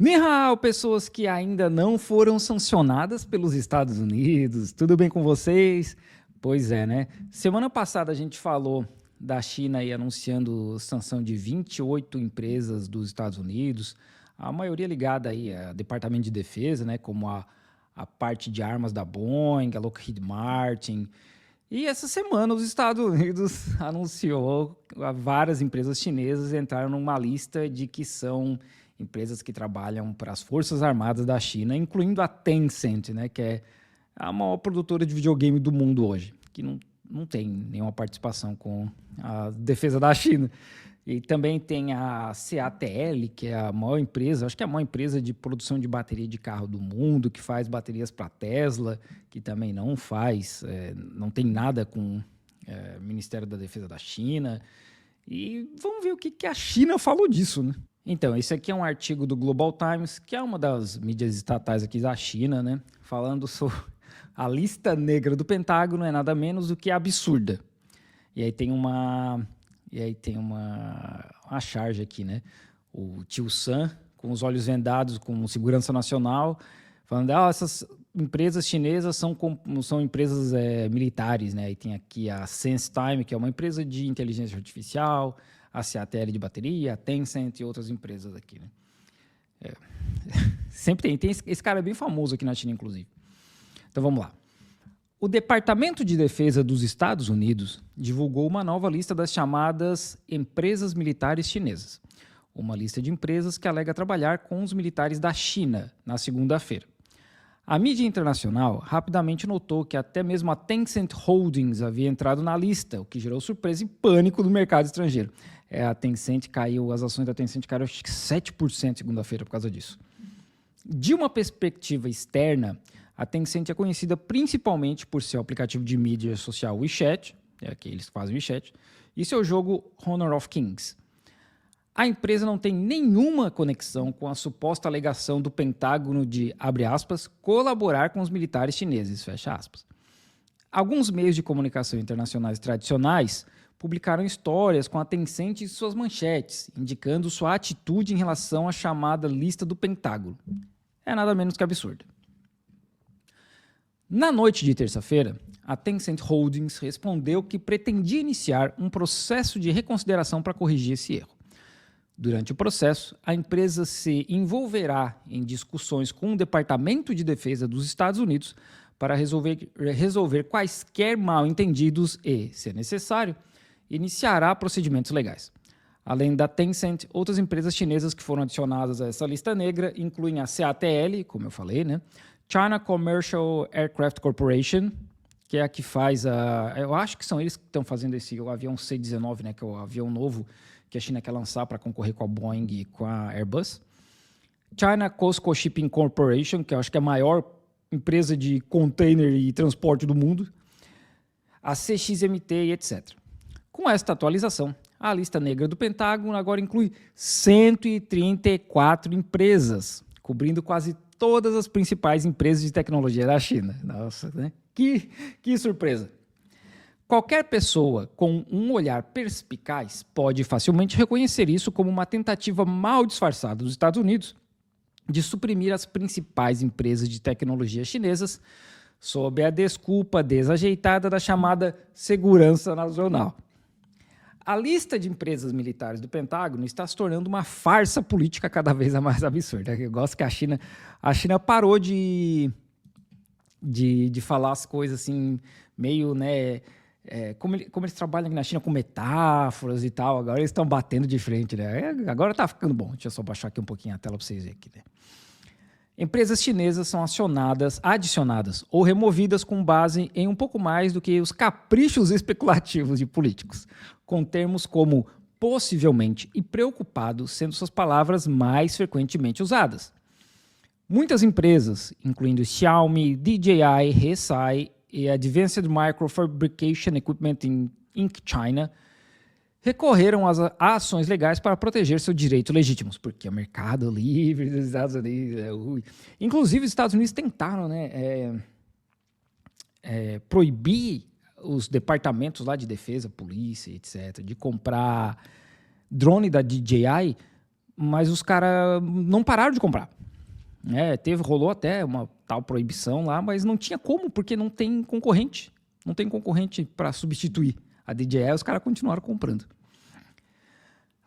Ni hao, pessoas que ainda não foram sancionadas pelos Estados Unidos. Tudo bem com vocês? Pois é, né? Semana passada a gente falou da China aí anunciando sanção de 28 empresas dos Estados Unidos, a maioria ligada aí ao Departamento de Defesa, né? Como a parte de armas da Boeing, a Lockheed Martin. E essa semana os Estados Unidos anunciou várias empresas chinesas entraram numa lista de que são empresas que trabalham para as Forças Armadas da China, incluindo a Tencent, né, que é a maior produtora de videogame do mundo hoje, que não tem nenhuma participação com a defesa da China. E também tem a CATL, que é a maior empresa, acho que é a maior empresa de produção de bateria de carro do mundo, que faz baterias para Tesla, que também não faz, não tem nada com o Ministério da Defesa da China. E vamos ver o que a China falou disso, né? Então, esse aqui é um artigo do Global Times, que é uma das mídias estatais aqui da China, né? Falando sobre a lista negra do Pentágono é nada menos do que absurda. E aí tem uma charge aqui, né? O tio Sam, com os olhos vendados, com segurança nacional, falando que essas empresas chinesas são empresas militares, né? E tem aqui a SenseTime, que é uma empresa de inteligência artificial, a CATL de bateria, a Tencent e outras empresas aqui, né? Sempre tem esse cara é bem famoso aqui na China, inclusive. Então vamos lá. O Departamento de Defesa dos Estados Unidos divulgou uma nova lista das chamadas empresas militares chinesas. Uma lista de empresas que alega trabalhar com os militares da China na segunda-feira. A mídia internacional rapidamente notou que até mesmo a Tencent Holdings havia entrado na lista, o que gerou surpresa e pânico no mercado estrangeiro. As ações da Tencent caíram acho que 7% segunda-feira por causa disso. De uma perspectiva externa, a Tencent é conhecida principalmente por seu aplicativo de mídia social WeChat, que eles fazem WeChat, e seu jogo Honor of Kings. A empresa não tem nenhuma conexão com a suposta alegação do Pentágono de, abre aspas, colaborar com os militares chineses, fecha aspas. Alguns meios de comunicação internacionais tradicionais publicaram histórias com a Tencent e suas manchetes, indicando sua atitude em relação à chamada lista do Pentágono. É nada menos que absurdo. Na noite de terça-feira, a Tencent Holdings respondeu que pretendia iniciar um processo de reconsideração para corrigir esse erro. Durante o processo, a empresa se envolverá em discussões com o Departamento de Defesa dos Estados Unidos para resolver quaisquer mal-entendidos e, se necessário, iniciará procedimentos legais. Além da Tencent, outras empresas chinesas que foram adicionadas a essa lista negra incluem a CATL, como eu falei, né? China Commercial Aircraft Corporation, que é a que faz eu acho que são eles que estão fazendo o avião C-19, né? Que é o avião novo que a China quer lançar para concorrer com a Boeing e com a Airbus. China Cosco Shipping Corporation, que eu acho que é a maior empresa de container e transporte do mundo. A CXMT e etc. Com esta atualização, a lista negra do Pentágono agora inclui 134 empresas, cobrindo quase todas as principais empresas de tecnologia da China. Nossa, né? Que surpresa! Qualquer pessoa com um olhar perspicaz pode facilmente reconhecer isso como uma tentativa mal disfarçada dos Estados Unidos de suprimir as principais empresas de tecnologia chinesas sob a desculpa desajeitada da chamada segurança nacional. A lista de empresas militares do Pentágono está se tornando uma farsa política cada vez mais absurda. Eu gosto que a China parou de falar as coisas assim, meio, né? Como eles trabalham aqui na China com metáforas e tal, agora eles estão batendo de frente, né? Agora tá ficando bom. Deixa eu só baixar aqui um pouquinho a tela para vocês verem aqui, né? Empresas chinesas são adicionadas ou removidas com base em um pouco mais do que os caprichos especulativos de políticos, com termos como possivelmente e preocupado sendo suas palavras mais frequentemente usadas. Muitas empresas, incluindo Xiaomi, DJI, Hesai e Advanced Microfabrication Equipment Inc. China, recorreram às ações legais para proteger seus direitos legítimos, porque o mercado livre dos Estados Unidos é ruim. Inclusive, os Estados Unidos tentaram, né, proibir os departamentos lá de defesa, polícia, etc., de comprar drone da DJI, mas os caras não pararam de comprar. Rolou até uma tal proibição lá, mas não tinha como, porque não tem concorrente. Não tem concorrente para substituir a DJI, os caras continuaram comprando.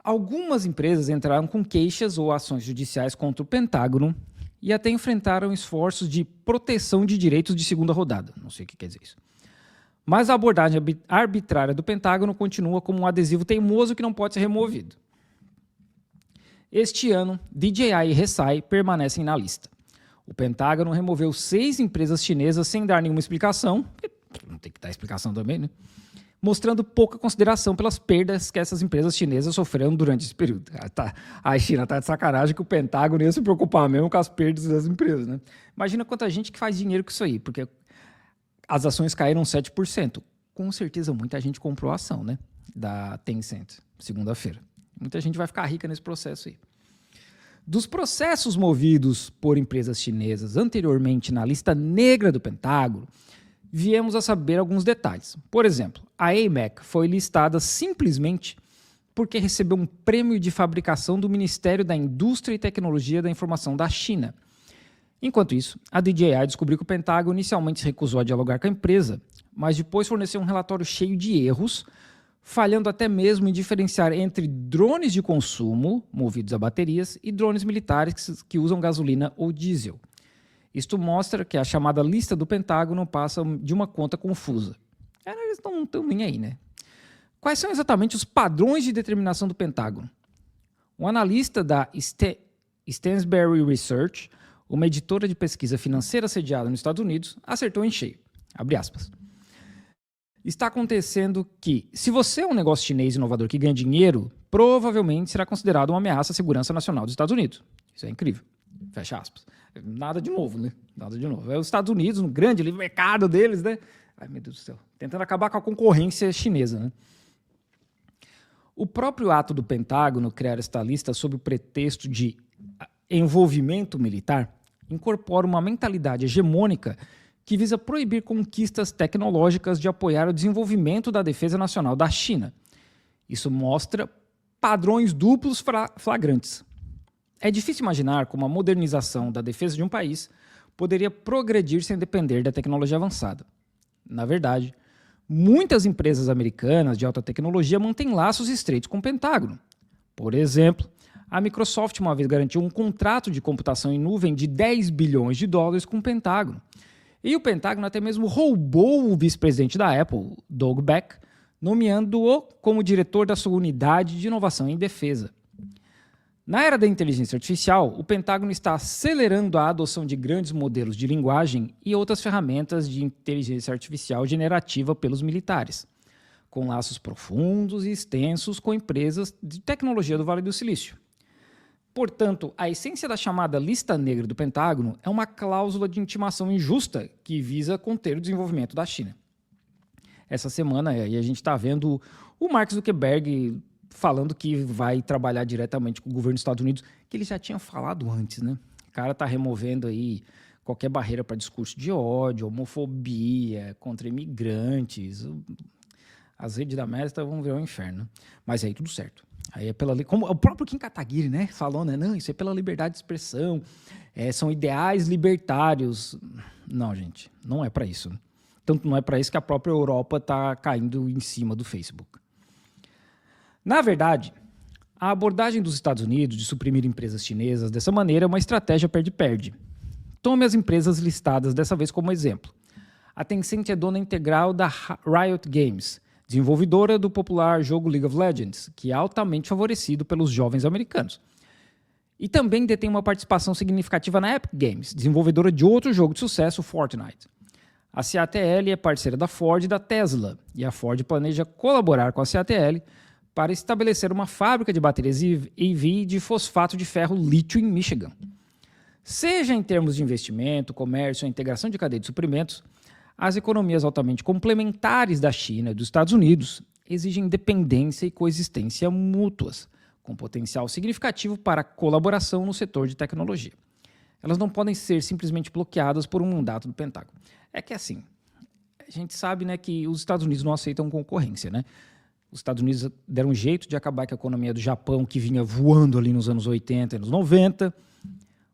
Algumas empresas entraram com queixas ou ações judiciais contra o Pentágono e até enfrentaram esforços de proteção de direitos de segunda rodada. Não sei o que quer dizer isso. Mas a abordagem arbitrária do Pentágono continua como um adesivo teimoso que não pode ser removido. Este ano, DJI e Hesai permanecem na lista. O Pentágono removeu 6 empresas chinesas sem dar nenhuma explicação, não tem que dar explicação também, né? Mostrando pouca consideração pelas perdas que essas empresas chinesas sofreram durante esse período. A China está de sacanagem que o Pentágono ia se preocupar mesmo com as perdas das empresas, né? Imagina quanta gente que faz dinheiro com isso aí, porque as ações caíram 7%. Com certeza muita gente comprou a ação, né? Da Tencent, segunda-feira. Muita gente vai ficar rica nesse processo aí. Dos processos movidos por empresas chinesas anteriormente na lista negra do Pentágono, viemos a saber alguns detalhes. Por exemplo, a AMEC foi listada simplesmente porque recebeu um prêmio de fabricação do Ministério da Indústria e Tecnologia da Informação da China. Enquanto isso, a DJI descobriu que o Pentágono inicialmente se recusou a dialogar com a empresa, mas depois forneceu um relatório cheio de erros, falhando até mesmo em diferenciar entre drones de consumo, movidos a baterias, e drones militares que usam gasolina ou diesel. Isto mostra que a chamada lista do Pentágono passa de uma conta confusa. Eles não estão nem aí, né? Quais são exatamente os padrões de determinação do Pentágono? Um analista da Stansberry Research, uma editora de pesquisa financeira sediada nos Estados Unidos, acertou em cheio. Abre aspas. Está acontecendo que, se você é um negócio chinês inovador que ganha dinheiro, provavelmente será considerado uma ameaça à segurança nacional dos Estados Unidos. Isso é incrível. Fecha aspas. Nada de novo, né? Nada de novo. É os Estados Unidos, no grande livre mercado deles, né? Ai, meu Deus do céu. Tentando acabar com a concorrência chinesa, né? O próprio ato do Pentágono criar esta lista sob o pretexto de envolvimento militar incorpora uma mentalidade hegemônica que visa proibir conquistas tecnológicas de apoiar o desenvolvimento da defesa nacional da China. Isso mostra padrões duplos flagrantes. É difícil imaginar como a modernização da defesa de um país poderia progredir sem depender da tecnologia avançada. Na verdade, muitas empresas americanas de alta tecnologia mantêm laços estreitos com o Pentágono. Por exemplo, a Microsoft uma vez garantiu um contrato de computação em nuvem de 10 bilhões de dólares com o Pentágono. E o Pentágono até mesmo roubou o vice-presidente da Apple, Doug Beck, nomeando-o como diretor da sua unidade de inovação em defesa. Na era da inteligência artificial, o Pentágono está acelerando a adoção de grandes modelos de linguagem e outras ferramentas de inteligência artificial generativa pelos militares, com laços profundos e extensos com empresas de tecnologia do Vale do Silício. Portanto, a essência da chamada lista negra do Pentágono é uma cláusula de intimação injusta que visa conter o desenvolvimento da China. Essa semana a gente está vendo o Mark Zuckerberg falando que vai trabalhar diretamente com o governo dos Estados Unidos, que ele já tinha falado antes, né? O cara está removendo aí qualquer barreira para discurso de ódio, homofobia, contra imigrantes. As redes da Meta vão ver o inferno. Mas aí tudo certo. Aí é pela como o próprio Kim Kataguiri, né, falou, né? Não, isso é pela liberdade de expressão. São ideais libertários. Não, gente, não é para isso. Tanto não é para isso que a própria Europa está caindo em cima do Facebook. Na verdade, a abordagem dos Estados Unidos de suprimir empresas chinesas dessa maneira é uma estratégia perde-perde. Tome as empresas listadas dessa vez como exemplo. A Tencent é dona integral da Riot Games, desenvolvedora do popular jogo League of Legends, que é altamente favorecido pelos jovens americanos. E também detém uma participação significativa na Epic Games, desenvolvedora de outro jogo de sucesso, Fortnite. A CATL é parceira da Ford e da Tesla, e a Ford planeja colaborar com a CATL para estabelecer uma fábrica de baterias EV de fosfato de ferro lítio em Michigan. Seja em termos de investimento, comércio ou integração de cadeia de suprimentos, as economias altamente complementares da China e dos Estados Unidos exigem dependência e coexistência mútuas, com potencial significativo para colaboração no setor de tecnologia. Elas não podem ser simplesmente bloqueadas por um mandato do Pentágono. É que assim, a gente sabe, né, que os Estados Unidos não aceitam concorrência, né? os Estados Unidos deram um jeito de acabar com a economia do Japão, que vinha voando ali nos anos 80 e anos 90.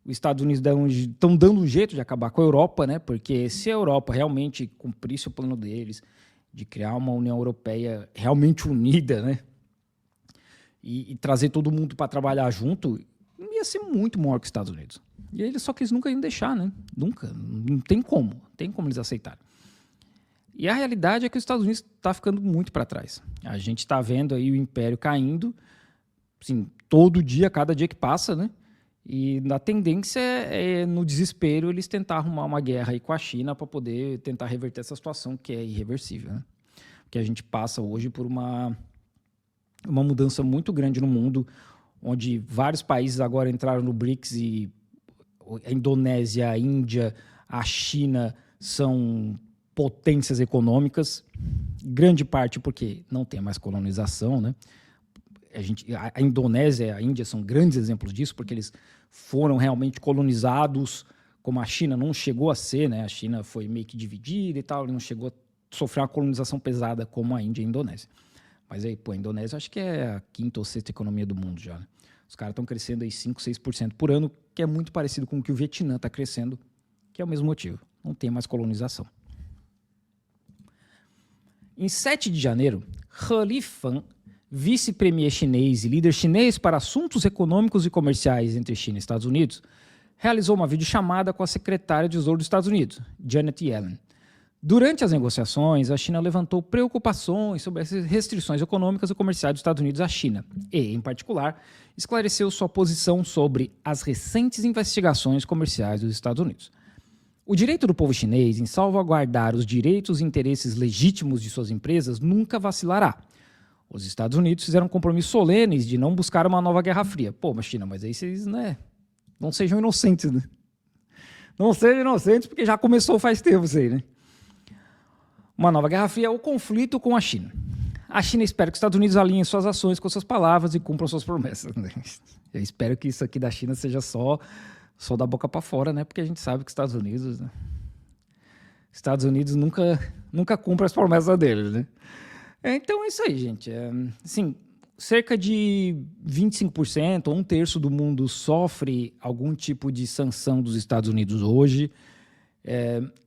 Os Estados Unidos estão dando um jeito de acabar com a Europa, né? Porque se a Europa realmente cumprisse o plano deles de criar uma União Europeia realmente unida, né? E trazer todo mundo para trabalhar junto, ia ser muito maior que os Estados Unidos. E eles só que eles nunca iam deixar, né? Nunca. Não tem como eles aceitarem. E a realidade é que os Estados Unidos está ficando muito para trás. A gente está vendo aí o império caindo, assim, todo dia, cada dia que passa, né? E a tendência é, no desespero, eles tentar arrumar uma guerra aí com a China para poder tentar reverter essa situação que é irreversível, né? Porque a gente passa hoje por uma mudança muito grande no mundo, onde vários países agora entraram no BRICS e a Indonésia, a Índia, a China são potências econômicas, grande parte porque não tem mais colonização, né? A Indonésia e a Índia são grandes exemplos disso, porque eles foram realmente colonizados, como a China não chegou a ser, né? A China foi meio que dividida e tal, não chegou a sofrer uma colonização pesada como a Índia e a Indonésia. Mas aí, pô, a Indonésia acho que é a quinta ou sexta economia do mundo já, né? Os caras estão crescendo aí 5, 6% por ano, que é muito parecido com o que o Vietnã está crescendo, que é o mesmo motivo, não tem mais colonização. Em 7 de janeiro, He Lifan, vice-premier chinês e líder chinês para assuntos econômicos e comerciais entre China e Estados Unidos, realizou uma videochamada com a secretária de Tesouro dos Estados Unidos, Janet Yellen. Durante as negociações, a China levantou preocupações sobre as restrições econômicas e comerciais dos Estados Unidos à China e, em particular, esclareceu sua posição sobre as recentes investigações comerciais dos Estados Unidos. O direito do povo chinês em salvaguardar os direitos e interesses legítimos de suas empresas nunca vacilará. Os Estados Unidos fizeram compromissos solenes de não buscar uma nova Guerra Fria. Pô, mas China, mas aí vocês, né, não sejam inocentes, né? Não sejam inocentes porque já começou faz tempo isso aí, né? Uma nova Guerra Fria é o conflito com a China. A China espera que os Estados Unidos alinhem suas ações com suas palavras e cumpram suas promessas, né? Eu espero que isso aqui da China seja só da boca para fora, né? Porque a gente sabe que os Estados Unidos nunca cumpre as promessas deles, né? Então é isso aí, gente. Assim, cerca de 25%, ou um terço do mundo sofre algum tipo de sanção dos Estados Unidos hoje.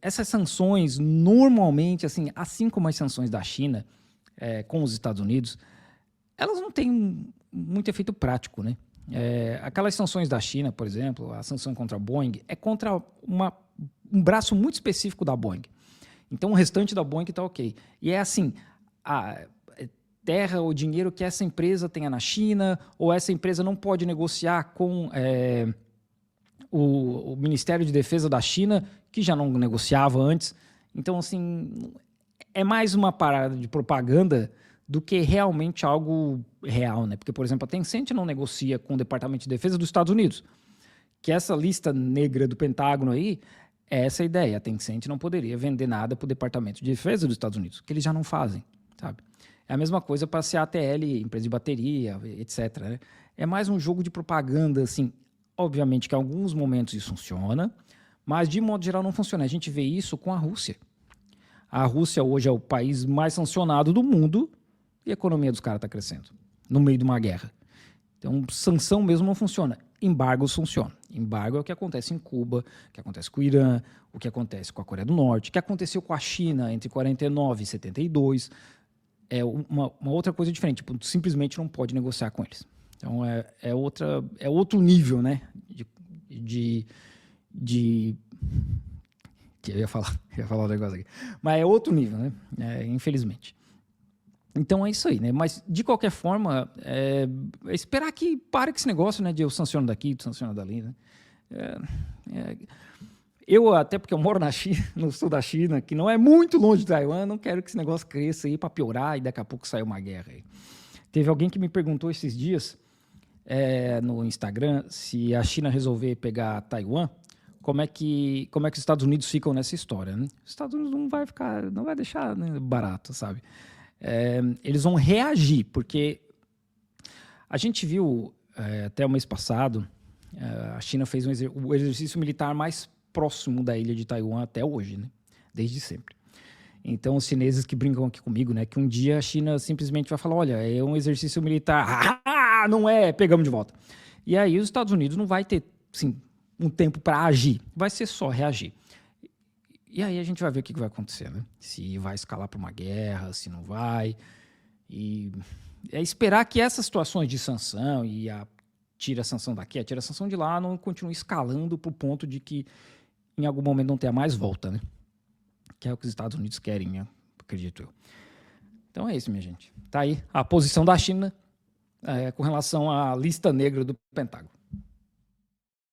Essas sanções, normalmente, assim como as sanções da China com os Estados Unidos, elas não têm muito efeito prático, né? Aquelas sanções da China, por exemplo, a sanção contra a Boeing, é contra um braço muito específico da Boeing. Então, o restante da Boeing está ok. E é assim, a terra ou dinheiro que essa empresa tenha na China, ou essa empresa não pode negociar com o Ministério de Defesa da China, que já não negociava antes. Então, assim, é mais uma parada de propaganda do que realmente algo real, né? Porque, por exemplo, a Tencent não negocia com o Departamento de Defesa dos Estados Unidos, que essa lista negra do Pentágono aí é essa ideia. A Tencent não poderia vender nada para o Departamento de Defesa dos Estados Unidos, que eles já não fazem, sabe? É a mesma coisa para a CATL, empresa de bateria, etc. Né? É mais um jogo de propaganda, assim. Obviamente que em alguns momentos isso funciona, mas de modo geral não funciona. A gente vê isso com a Rússia. A Rússia hoje é o país mais sancionado do mundo e a economia dos caras está crescendo no meio de uma guerra. Então, sanção mesmo não funciona. Embargos funcionam. Embargo é o que acontece em Cuba, o que acontece com o Irã, o que acontece com a Coreia do Norte, o que aconteceu com a China entre 49 e 72. É uma outra coisa diferente. Tipo, simplesmente não pode negociar com eles. Então, é outro nível, né? Eu ia falar um negócio aqui. Mas é outro nível, né? Infelizmente. Então é isso aí, né? Mas, de qualquer forma, esperar que pare com esse negócio, né? De eu sanciono daqui, sanciono dali, né? Eu, até porque eu moro na China, no sul da China, que não é muito longe de Taiwan, não quero que esse negócio cresça aí para piorar e daqui a pouco sair uma guerra aí. Teve alguém que me perguntou esses dias no Instagram se a China resolver pegar Taiwan, como é que os Estados Unidos ficam nessa história, né? Os Estados Unidos não vai deixar, né, barato, sabe? Eles vão reagir, porque a gente viu até o mês passado, a China fez o exercício militar mais próximo da ilha de Taiwan até hoje, né? Desde sempre. Então, os chineses que brincam aqui comigo, né, que um dia a China simplesmente vai falar, olha, é um exercício militar, não é, pegamos de volta. E aí os Estados Unidos não vai ter, assim, um tempo para agir, vai ser só reagir. E aí a gente vai ver o que vai acontecer, né? Se vai escalar para uma guerra, se não vai. E é esperar que essas situações de sanção e tira a sanção daqui, tira a sanção de lá, não continue escalando para o ponto de que em algum momento não tenha mais volta, né? Que é o que os Estados Unidos querem, né? Acredito eu. Então é isso, minha gente. Tá aí a posição da China com relação à lista negra do Pentágono.